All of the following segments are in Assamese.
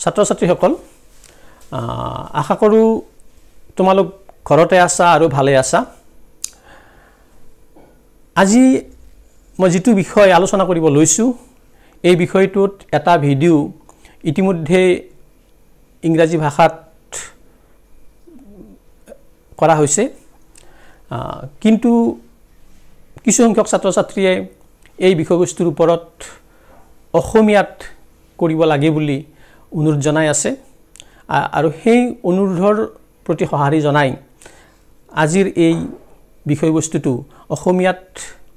ছাত্ৰ ছাত্ৰীসকল আশা কৰোঁ তোমালোক ঘৰতে আছা আৰু ভালে আছা আজি মই যেটো বিষয় আলোচনা কৰিব লৈছো এই বিষয়টোত এটা ভিডিও ইতিমধ্যে ইংৰাজী ভাষাত কৰা হৈছে কিন্তু কিছু সংখ্যক ছাত্ৰ ছাত্ৰীয়ে এই বিষয়বস্তুৰ ওপৰত অসমীয়াত কৰিব লাগে বুলি অনুৰোধ জনাই আছে আৰু সেই অনুৰোধৰ প্ৰতি সঁহাৰি জনাই আজিৰ এই বিষয়বস্তুটো অসমীয়াত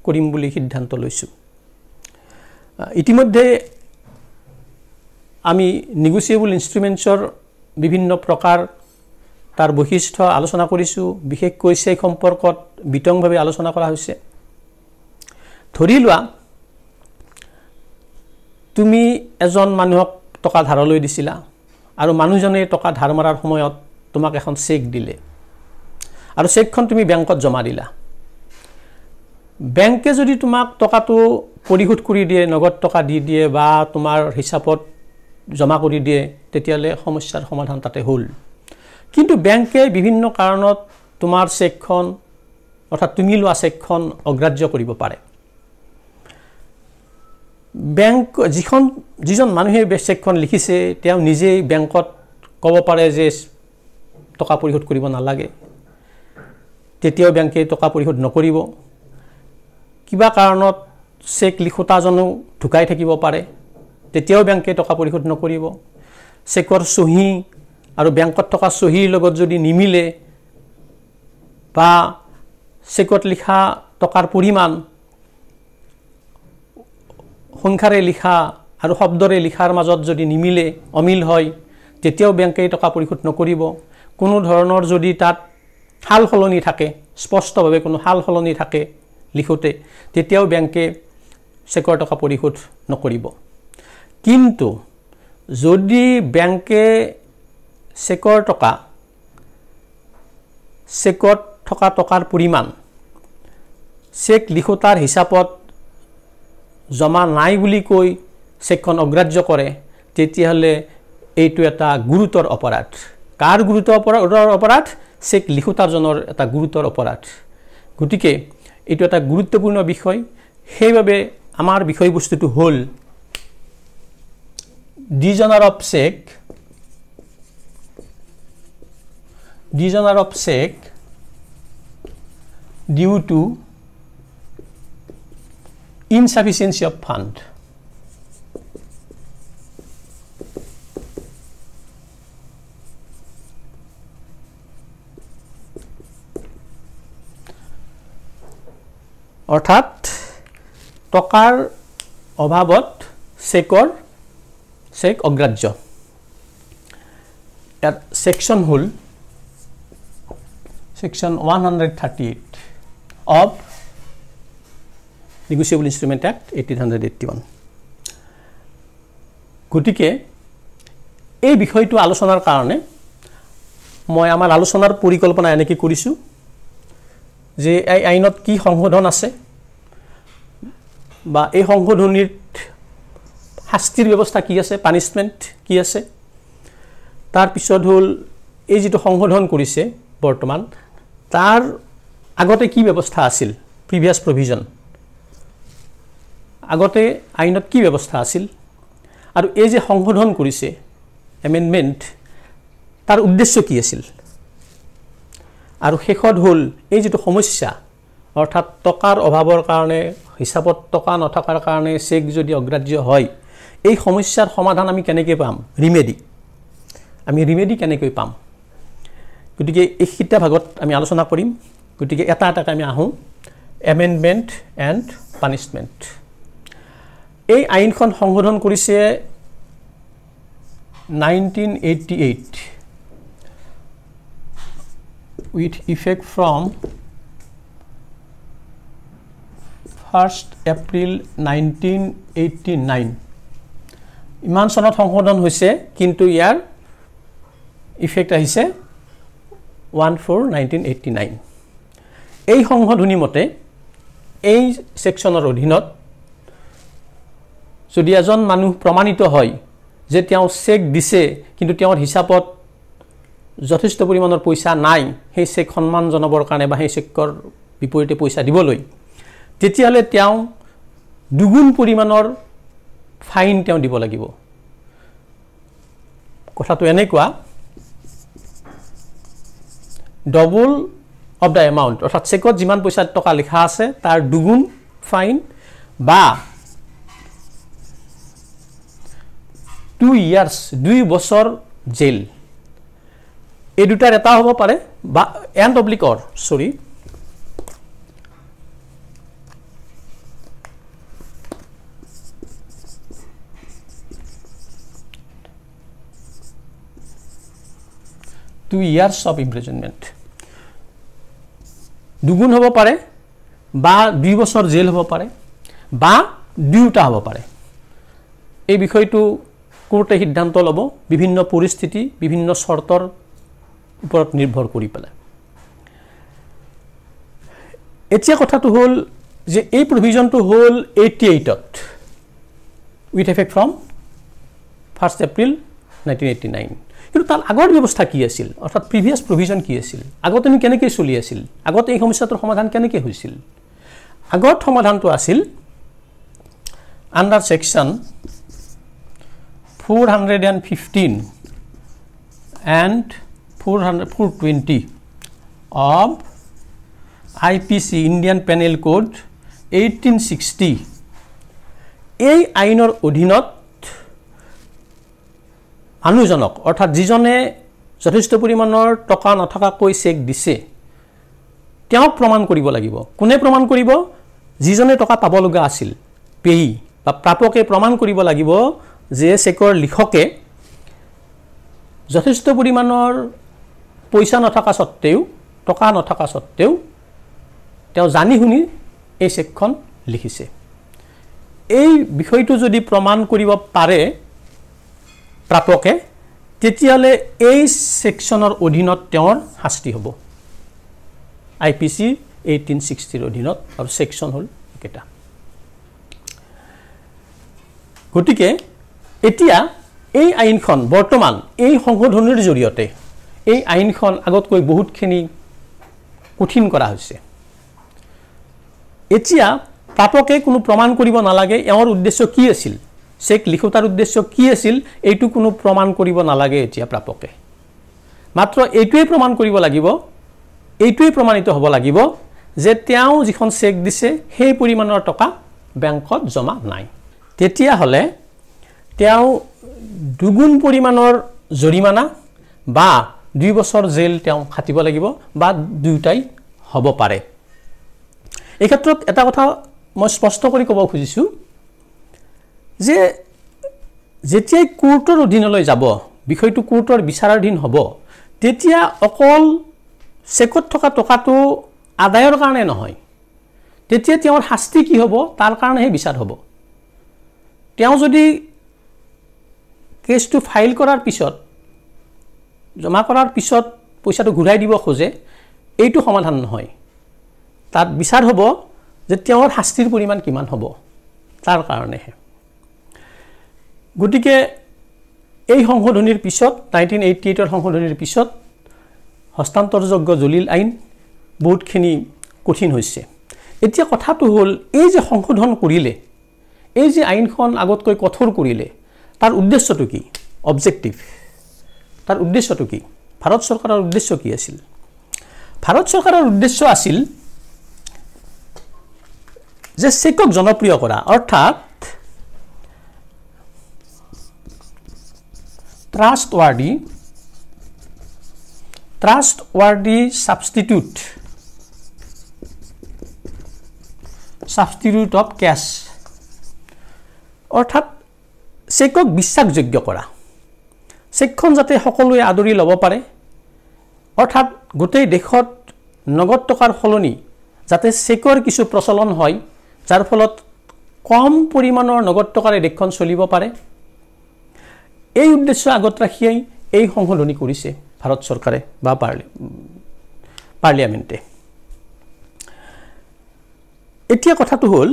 কৰিম বুলি সিদ্ধান্ত লৈছো ইতিমধ্যে আমি নেগোচিয়েবল ইনস্ট্ৰুমেন্টছৰ বিভিন্ন প্ৰকাৰ তাৰ বৈশিষ্ট্য আলোচনা কৰিছো বিশেষকৈ সেই সম্পৰ্কত বিতংভাৱে আলোচনা কৰা হৈছে ধৰি লোৱা তুমি এজন মানুহক টকা ধাৰলৈ দিছিলা আৰু মানুহজনে টকা ধাৰ মাৰাৰ সময়ত তোমাক এখন চেক দিলে আৰু চেকখন তুমি বেংকত জমা দিলা বেংকে যদি তোমাক টকাটো পৰিশোধ কৰি দিয়ে নগদ টকা দি দিয়ে বা তোমাৰ হিচাপত জমা কৰি দিয়ে তেতিয়ালে সমস্যাৰ সমাধান তাতে হ'ল কিন্তু বেংকে বিভিন্ন কাৰণত তোমাৰ চেকখন অৰ্থাৎ তুমি লোৱা চেকখন অগ্ৰাহ্য কৰিব পাৰে বেংক যিজন মানুহে চেকখন লিখিছে তেওঁ নিজেই বেংকত ক'ব পাৰে যে টকা পৰিশোধ কৰিব নালাগে তেতিয়াও বেংকে টকা পৰিশোধ নকৰিব কিবা কাৰণত চেক লিখোতাজনো ঢুকাই থাকিব পাৰে তেতিয়াও বেংকে টকা পৰিশোধ নকৰিব চেকৰ সহি আৰু বেংকত থকা সহিৰ লগত যদি নিমিলে বা চেকত লিখা টকাৰ পৰিমাণ সংখ্যাৰে লিখা আৰু শব্দৰে লিখাৰ মাজত যদি নিমিলে অমিল হয় তেতিয়াও বেংকে টকা পৰিশোধ নকৰিব কোনো ধৰণৰ যদি তাত হাল হলনি থাকে স্পষ্টভাৱে কোনো হাল হলনি থাকে লিখোতে তেতিয়াও বেংকে চেকৰ টকা পৰিশোধ নকৰিব কিন্তু যদি বেংকে চেকৰ টকা চেকত থকা টকাৰ পৰিমাণ চেক লিখোতাৰ হিচাপত জমা নাই বুলি কৈ চেকখন অগ্ৰাহ্য কৰে তেতিয়াহলে এইটো এটা গুৰুতৰ অপৰাধ কাৰ গুৰুতৰ অপৰাধ চেক লিখোতাজনৰ এটা গুৰুতৰ অপৰাধ গতিকে এইটো এটা গুৰুত্বপূৰ্ণ বিষয় সেইভাবে আমাৰ বিষয়বস্তুটো হ'ল dishonour of cheque due to insufficiency of fund অৰ্থাৎ টকাৰ অভাৱত চেক অগ্ৰাহ্য ইয়াৰ সেকশন হ'ল section 138 of Negotiable Instrument Act 1881 গতিকে এই বিষয়টো আলোচনাৰ কাৰণে মই আমাৰ আলোচনাৰ পৰিকল্পনা এনেকৈ কৰিছো যে এই আইনত কি সংশোধন আছে বা এই সংশোধনীত শাস্তিৰ ব্যৱস্থা কি আছে পানিশমেন্ট কি আছে তাৰ পিছত হ'ল এই যেটো সংশোধন কৰিছে বৰ্তমান তাৰ আগতে কি ব্যৱস্থা আছিল প্ৰিভিয়াস প্ৰভিজন আগতে আইনত কি ব্যৱস্থা আছিল আৰু এই যে সংশোধন কৰিছে এমেন্ডমেন্ট তাৰ উদ্দেশ্য কি আছিল আৰু শেষত হ'ল এই যেটো সমস্যা অৰ্থাৎ টকাৰ অভাৱৰ কাৰণে হিচাপত টকা নথকাৰ কাৰণে চেক যদি অগ্ৰাহ্য হয় এই সমস্যাৰ সমাধান আমি কেনেকৈ পাম ৰিমেডি কেনেকৈ পাম গতিকে এইটা ভাগত আমি আলোচনা কৰিম গতিকে এটা আমি আহো এমেন্ডমেন্ট এণ্ড পানিশমেন্ট এই আইনখন সংশোধন কৰিছে 1988 with effect from 1st April 1989 ইমান সনত সংশোধন হৈছে কিন্তু ইয়াৰ ইফেক্ট আহিছে 1/4/1989 এই সংশোধনী মতে এই সেকশনৰ অধীনত যদি এজন মানুহ প্ৰমাণিত হয় যে তেওঁ চেক দিছে কিন্তু তেওঁৰ হিচাপত যথেষ্ট পৰিমাণৰ পইচা নাই সেই চেক সন্মান জনাবৰ কাৰণে বা সেই চেকৰ বিপৰীতে পইচা দিবলৈ তেতিয়াহ'লে তেওঁ দুগুণ পৰিমাণৰ ফাইন তেওঁ দিব লাগিব কথাটো এনেকুৱা ডবল অফ দ্য এমাউণ্ট অৰ্থাৎ চেকত যিমান পইচা টকা লিখা আছে তাৰ দুগুণ ফাইন বা 2 years 2 বছৰ জেল এই দুটাৰ এটা হ'ব পাৰে বা এণ্ড অব্লিক অৰ সৰি $2 years of imprisonment দুগুণ হ'ব পাৰে বা 2 বছৰ জেল হ'ব পাৰে বা দুটা হ'ব পাৰে এই বিষয়টো কোৰ্টে সিদ্ধান্ত ল'ব বিভিন্ন পৰিস্থিতি বিভিন্ন শৰ্তৰ ওপৰত নিৰ্ভৰ কৰি পেলাই এতিয়া কথাটো হ'ল যে এই প্ৰভিজনটো হ'ল 88ত with effect from 1st April 1989 কিন্তু তাৰ আগৰ ব্যৱস্থা কি আছিল অৰ্থাৎ প্ৰিভিয়াছ প্ৰভিজন কি আছিল আগতে নি কেনেকৈ চলি আছিল আগতে এই সমস্যাটোৰ সমাধান কেনেকৈ হৈছিল আগৰ সমাধানটো আছিল under section 415 and 420 of IPC Indian Penal Code 1860 এই আইনৰ অধীনত আনুজনক অৰ্থাৎ যিজনে যথেষ্ট পৰিমাণৰ টকা নথকাকৈ চেক দিছে তেওঁ প্ৰমাণ কৰিব লাগিব কোনে প্ৰমাণ কৰিব যিজনে টকা পাব লগা আছিল পেই বা প্ৰাপকে প্ৰমাণ কৰিব লাগিব যে চেকৰ লিখকে যথেষ্ট পৰিমাণৰ পইচা নথকা সত্ত্বেও টকা নথকা সত্ত্বেও তেওঁ জানি শুনি এই চেকখন লিখিছে এই বিষয়টো যদি প্ৰমাণ কৰিব পাৰে প্ৰাপকে তেতিয়ালে এই সেকশনৰ অধীনত তেওঁৰ শাস্তি হ'ব IPC 1860 ৰ অধীনত আৰু সেকশন হ'ল কেটা গতিকে এতিয়া এই আইনখন বৰ্তমান এই সংশোধনৰ জৰিয়তে এই আইনখন আগতকৈ বহুতখিনি কঠিন কৰা হৈছে এতিয়া প্ৰাপকে কোনো প্ৰমাণ কৰিব নালাগে এওঁৰ উদ্দেশ্য কি আছিল চেক লিখোতাৰ উদ্দেশ্য কি আছিল এইটো কোনো প্ৰমাণ কৰিব নালাগে এতিয়া প্ৰাপকে মাত্ৰ এইটোৱে প্ৰমাণ কৰিব লাগিব এইটোৱে প্ৰমাণিত হ'ব লাগিব যে তেওঁ যিখন চেক দিছে সেই পৰিমাণৰ টকা বেংকত জমা নাই তেতিয়া হলে তেওঁ দুগুণ পৰিমাণৰ জৰিমনা বা 2 বছৰ জেল তেওঁ খাটিব লাগিব বা দুটাই হ'ব পাৰে এই ক্ষেত্ৰত এটা কথা মই স্পষ্ট কৰি ক'ব খুজিছো যে যেতিয়া কোৰ্টৰ অধীনলৈ যাব বিষয়টো কোৰ্টৰ বিচাৰাধীন হ'ব তেতিয়া অকল চেকত থকা টকাটো আদায়ৰ কাৰণে নহয় তেতিয়া তেওঁৰ শাস্তি কি হ'ব তাৰ কাৰণেহে বিচাৰ হ'ব তেওঁ যদি কেছটো ফাইল কৰাৰ পিছত জমা কৰাৰ পিছত পইচাটো ঘূৰাই দিব খোজে এইটো সমাধান নহয় তাত বিচাৰ হ'ব যে তেওঁৰ শাস্তিৰ পৰিমাণ কিমান হ'ব তাৰ কাৰণেহে গতিকে এই সংশোধনীৰ পিছত 1988 ৰ সংশোধনীৰ পিছত হস্তান্তৰযোগ্য জলিল আইন বহুতখিনি কঠিন হৈছে এতিয়া কথাটো হ'ল এই যে সংশোধন কৰিলে এই যে আইনখন আগতকৈ কঠোৰ কৰিলে তাৰ উদ্দেশ্যটো কি অবজেক্টিভ তাৰ উদ্দেশ্যটো কি ভাৰত চৰকাৰৰ উদ্দেশ্য কি আছিল ভাৰত চৰকাৰৰ উদ্দেশ্য আছিল যে চেকক জনপ্ৰিয় কৰা অৰ্থাৎ trustworthy substitute of cash অৰ্থাৎ চেকক বিশ্বাসযোগ্য কৰা চেকখন যাতে সকলোৱে আদৰি ল'ব পাৰে অৰ্থাৎ গোটেই দেশত নগদ টকাৰ সলনি যাতে চেকৰ কিছু প্ৰচলন হয় যাৰ ফলত কম পৰিমাণৰ নগদ টকাৰে দেশখন চলিব পাৰে এই উদ্দেশ্য আগত ৰাখিয়েই এই সংশোধনী কৰিছে ভাৰত চৰকাৰে বা পাৰ্লিয়ামেণ্টে এতিয়া কথাটো হ'ল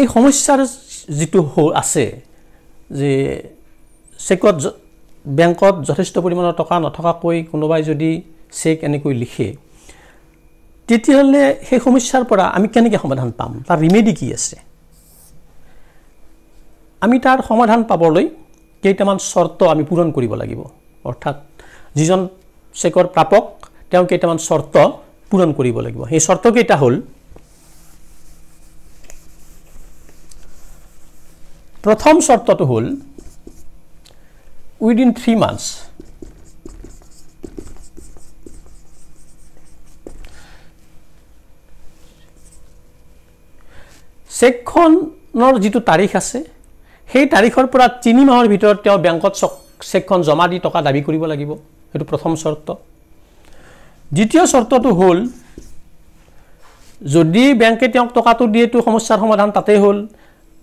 এই সমস্যাৰ যেটো আছে যে চেকত বেংকত যথেষ্ট পৰিমাণৰ টকা নথকাকৈ কোনোবাই যদি চেক এনেকৈ লিখে তেতিয়াহ'লে সেই সমস্যাৰ পৰা আমি কেনেকৈ সমাধান পাম তাৰ ৰিমেডি কি আছে আমি তাৰ সমাধান পাবলৈ কেইটামান শৰ্ত আমি পূৰণ কৰিব লাগিব অৰ্থাৎ যিজন চেকৰ প্ৰাপক তেওঁ কেইটামান শৰ্ত পূৰণ কৰিব লাগিব সেই শৰ্ত কেইটা হ'ল প্ৰথম শৰ্তটো হ'ল within 3 months চেকখনৰ যিটো তাৰিখ আছে সেই তাৰিখৰ পৰা 3 মাহৰ ভিতৰত তেওঁ বেংকত চেকখন জমা দি টকা দাবী কৰিব লাগিব এটো প্ৰথম শৰ্ত দ্বিতীয় শৰ্তটো হ'ল যদি বেংকে তেওঁক টকাটো দিয়ে তো সমস্যাৰ সমাধান তাতে হ'ল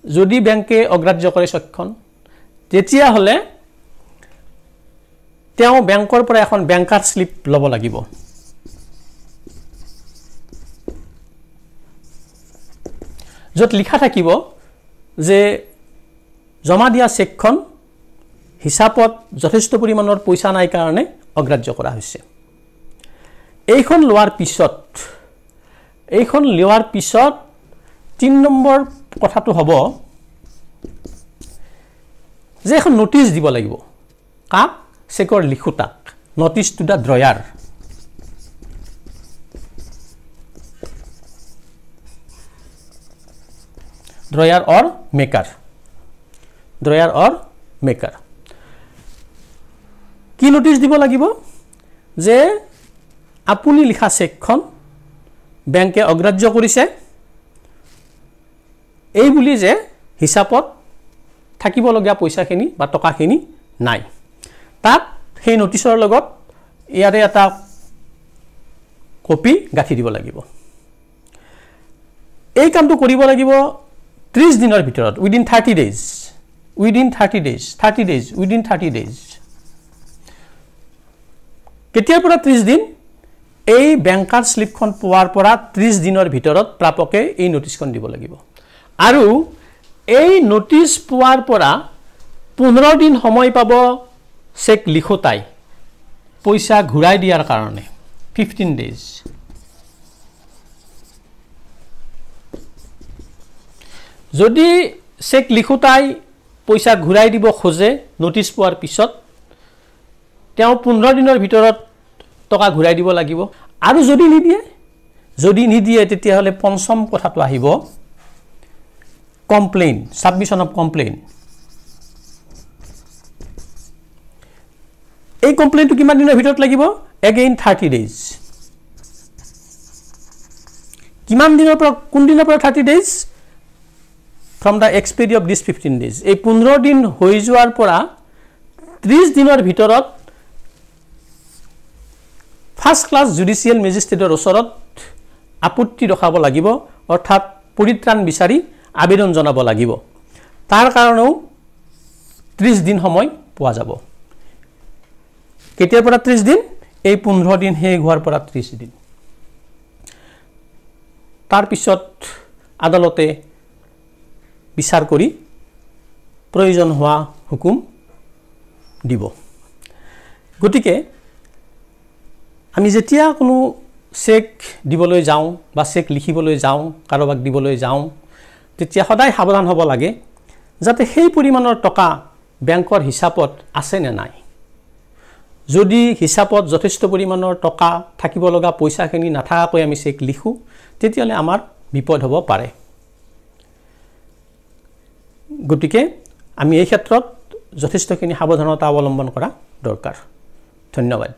যদি বেংকে অগ্ৰাহ্য কৰে চেকখন তেতিয়া হলে তেওঁ বেংকৰ পৰা এখন বেংকাৰ স্লিপ ল'ব লাগিব য'ত লিখা থাকিব যে জমা দিয়া চেকখন হিচাপত যথেষ্ট পৰিমাণৰ পইচা নাই কাৰণে অগ্ৰাহ্য কৰা হৈছে এইখন লোৱাৰ পিছত 3 নম্বৰ কথাটো হ'ব যে এখন নোটিছ দিব লাগিব কাক চেকৰ লিখোতাক notice to the drawer or maker কি নোটিছ দিব লাগিব যে আপুনি লিখা চেকখন বেংকে অগ্ৰাহ্য কৰিছে এই বুলি যে হিচাপত থাকিব লগা পইচাখিনি বা টকাখিনি নাই তাত সেই নোটিছৰ লগত ইয়াৰে এটা কপি গাঠি দিব লাগিব এই কামটো কৰিব লাগিব 30 দিনৰ ভিতৰত within 30 days কেতিয়াৰ পৰা 30 দিন এই বেংকাৰ স্লিপখন পোৱাৰ পৰা 30 দিনৰ ভিতৰত প্ৰাপকে এই নোটিছখন দিব লাগিব আৰু এই নোটিছ পোৱাৰ পৰা 15 দিন সময় পাব চেক লিখোতাই পইচা ঘূৰাই দিয়াৰ কাৰণে 15 days যদি চেক লিখোতাই পইচা ঘূৰাই দিব খোজে নোটিছ পোৱাৰ পিছত তেওঁ 15 দিনৰ ভিতৰত টকা ঘূৰাই দিব লাগিব আৰু যদি নিদিয়ে তেতিয়া হলে পঞ্চম কথাটো আহিব কমপ্লেইন সাবমিশন অফ কমপ্লেইন এই কমপ্লেইনটো কিমান দিনৰ ভিতৰত লাগিব again 30 days কিমান দিনৰ পৰা কোন দিনৰ পৰা 30 days from the expiry of this 15 days এই 15 দিন হৈ যোৱাৰ পৰা 30 দিনৰ ভিতৰত ফাৰ্স্ট ক্লাস জুডিশিয়াল মেজিস্ট্ৰেটৰ ওচৰত আপত্তি ৰখাব লাগিব অৰ্থাৎ পৰিত্ৰাণ বিচাৰি আবেদন জনাব লাগিব তাৰ কাৰণেও 30 দিন সময় পোৱা যাব কেতিয়াৰ পৰা 30 দিন এই 15 দিন হে হোৱাৰ পৰা 30 দিন তাৰ পিছত আদালতে বিচাৰ কৰি প্ৰয়োজন হোৱা হুকুম দিব গতিকে আমি যেতিয়া কোনো চেক দিবলৈ যাওঁ বা চেক লিখিবলৈ যাওঁ কাৰোবাক দিবলৈ যাওঁ তেতিয়া সদায় সাৱধান হ'ব লাগে যাতে সেই পৰিমাণৰ টকা বেংকৰ হিচাপত আছে নে নাই যদি হিচাপত যথেষ্ট পৰিমাণৰ টকা থাকিব লগা পইচাখিনি নাথাকাকৈ আমি চেক লিখো তেতিয়ালে আমাৰ বিপদ হ'ব পাৰে গতিকে আমি এই ক্ষেত্ৰত যথেষ্টখিনি সাৱধানতা অৱলম্বন কৰা দৰকাৰ ধন্যবাদ